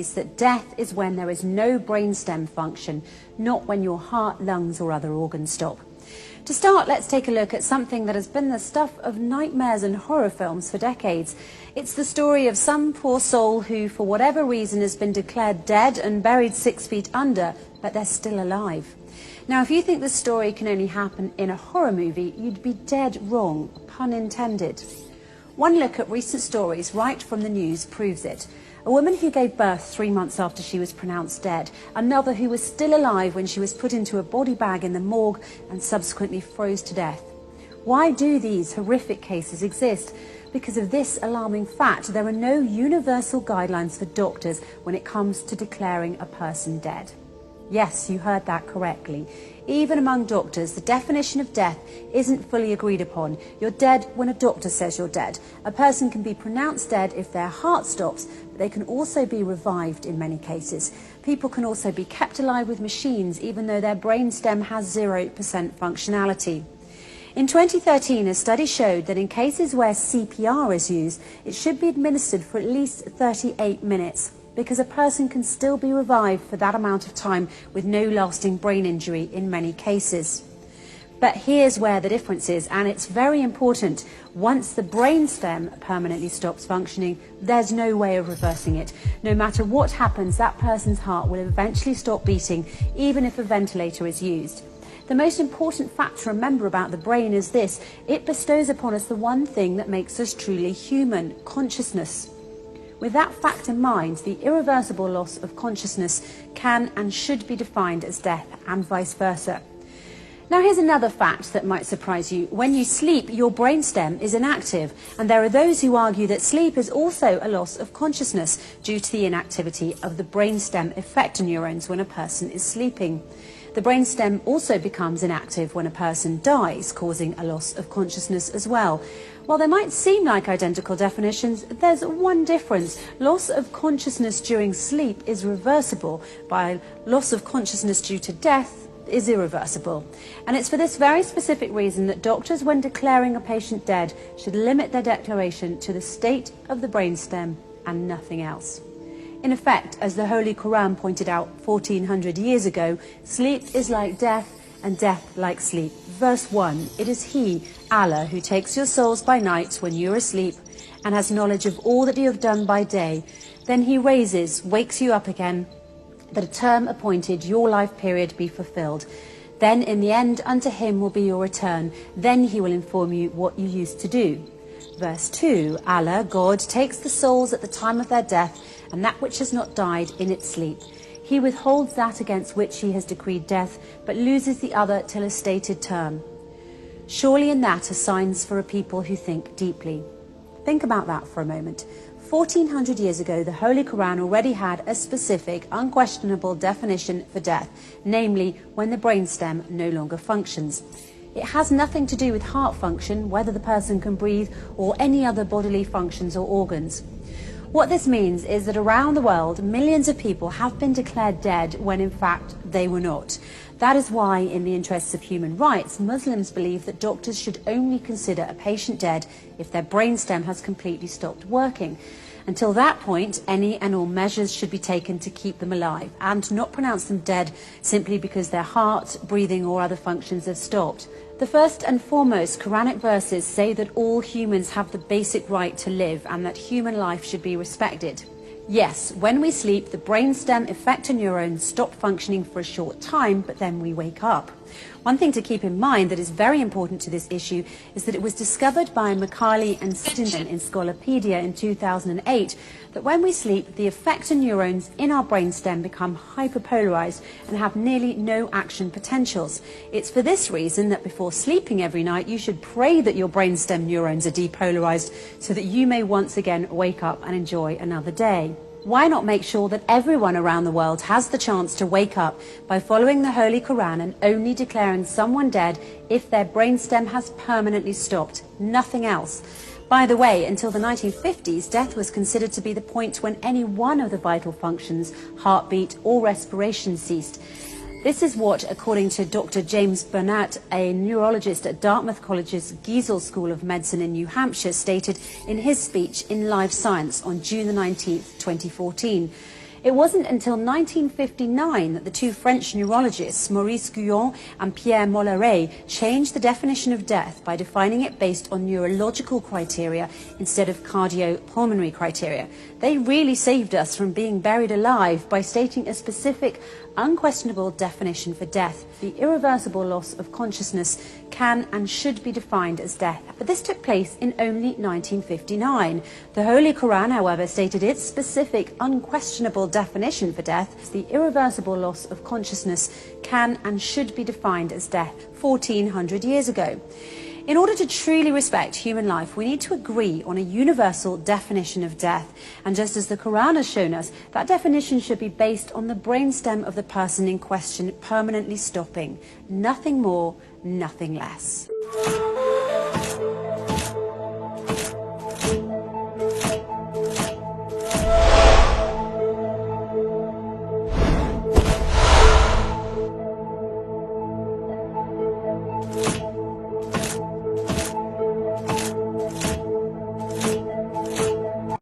agrees that death is when there is no brainstem function, not when your heart, lungs or other organs stop. To start, let's take a look at something that has been the stuff of nightmares and horror films for decades. It's the story of some poor soul who, for whatever reason, has been declared dead and buried 6 feet under, but they're still alive. Now, if you think this story can only happen in a horror movie, you'd be dead wrong, pun intended. One look at recent stories right from the news proves it. A woman who gave birth 3 months after she was pronounced dead, another who was still alive when she was put into a body bag in the morgue and subsequently froze to death. Why do these horrific cases exist? Because of this alarming fact, there are no universal guidelines for doctors when it comes to declaring a person dead. Yes, you heard that correctly. Even among doctors, the definition of death isn't fully agreed upon. You're dead when a doctor says you're dead. A person can be pronounced dead if their heart stops, but they can also be revived in many cases. People can also be kept alive with machines, even though their brainstem has 0% functionality. In 2013, a study showed that in cases where CPR is used, it should be administered for at least 38 minutes. Because a person can still be revived for that amount of time with no lasting brain injury in many cases. But here's where the difference is, and it's very important. Once the brainstem permanently stops functioning, there's no way of reversing it. No matter what happens, that person's heart will eventually stop beating, even if a ventilator is used. The most important fact to remember about the brain is this: it bestows upon us the one thing that makes us truly human: consciousness. With that fact in mind, the irreversible loss of consciousness can and should be defined as death, and vice versa. Now, here's another fact that might surprise you. When you sleep, your brainstem is inactive, and there are those who argue that sleep is also a loss of consciousness due to the inactivity of the brainstem effector neurons when a person is sleeping. The brainstem also becomes inactive when a person dies, causing a loss of consciousness as well. While they might seem like identical definitions, there's one difference. Loss of consciousness during sleep is reversible, while loss of consciousness due to death is irreversible. And it's for this very specific reason that doctors, when declaring a patient dead, should limit their declaration to the state of the brainstem and nothing else. In effect, as the Holy Quran pointed out 1400 years ago, sleep is like death and death like sleep. Verse 1, it is He, Allah, who takes your souls by night when you are asleep and has knowledge of all that you have done by day. Then He wakes you up again, that a term appointed, your life period, be fulfilled. Then in the end unto Him will be your return. Then He will inform you what you used to do. Verse 2, Allah, God, takes the souls at the time of their death and that which has not died in its sleep. He withholds that against which He has decreed death, but loses the other till a stated term. Surely in that are signs for a people who think deeply. Think about that for a moment. 1400 years ago, the Holy Quran already had a specific, unquestionable definition for death, namely when the brainstem no longer functions. It has nothing to do with heart function, whether the person can breathe, or any other bodily functions or organs. What this means is that around the world, millions of people have been declared dead when in fact they were not. That is why, in the interests of human rights, Muslims believe that doctors should only consider a patient dead if their brainstem has completely stopped working. Until that point, any and all measures should be taken to keep them alive and not pronounce them dead simply because their heart, breathing or other functions have stopped. The first and foremost Quranic verses say that all humans have the basic right to live and that human life should be respected. Yes, when we sleep, the brainstem effector neurons stop functioning for a short time, but then we wake up. One thing to keep in mind that is very important to this issue is that it was discovered by Macaulay and Sittington in Scolopedia in 2008 that when we sleep, the effector neurons in our brainstem become hyperpolarized and have nearly no action potentials. It's for this reason that before sleeping every night, you should pray that your brainstem neurons are depolarized so that you may once again wake up and enjoy another day. Why not make sure that everyone around the world has the chance to wake up by following the Holy Quran and only declaring someone dead if their brainstem has permanently stopped, nothing else? By the way, until the 1950s, death was considered to be the point when any one of the vital functions, heartbeat or respiration, ceased. This is what, according to Dr. James Burnett, a neurologist at Dartmouth College's Giesel School of Medicine in New Hampshire, stated in his speech in Live Science on June the 19th, 2014. It wasn't until 1959 that the two French neurologists, Maurice Guyon and Pierre Molleret, changed the definition of death by defining it based on neurological criteria instead of cardiopulmonary criteria. They really saved us from being buried alive by stating a specific, unquestionable definition for death. The irreversible loss of consciousness can and should be defined as death. But this took place in only 1959. The Holy Quran, however, stated its specific, unquestionable definition for death. The irreversible loss of consciousness can and should be defined as death 1400 years ago. In order to truly respect human life, we need to agree on a universal definition of death. And just as the Quran has shown us, that definition should be based on the brainstem of the person in question permanently stopping. Nothing more, nothing less.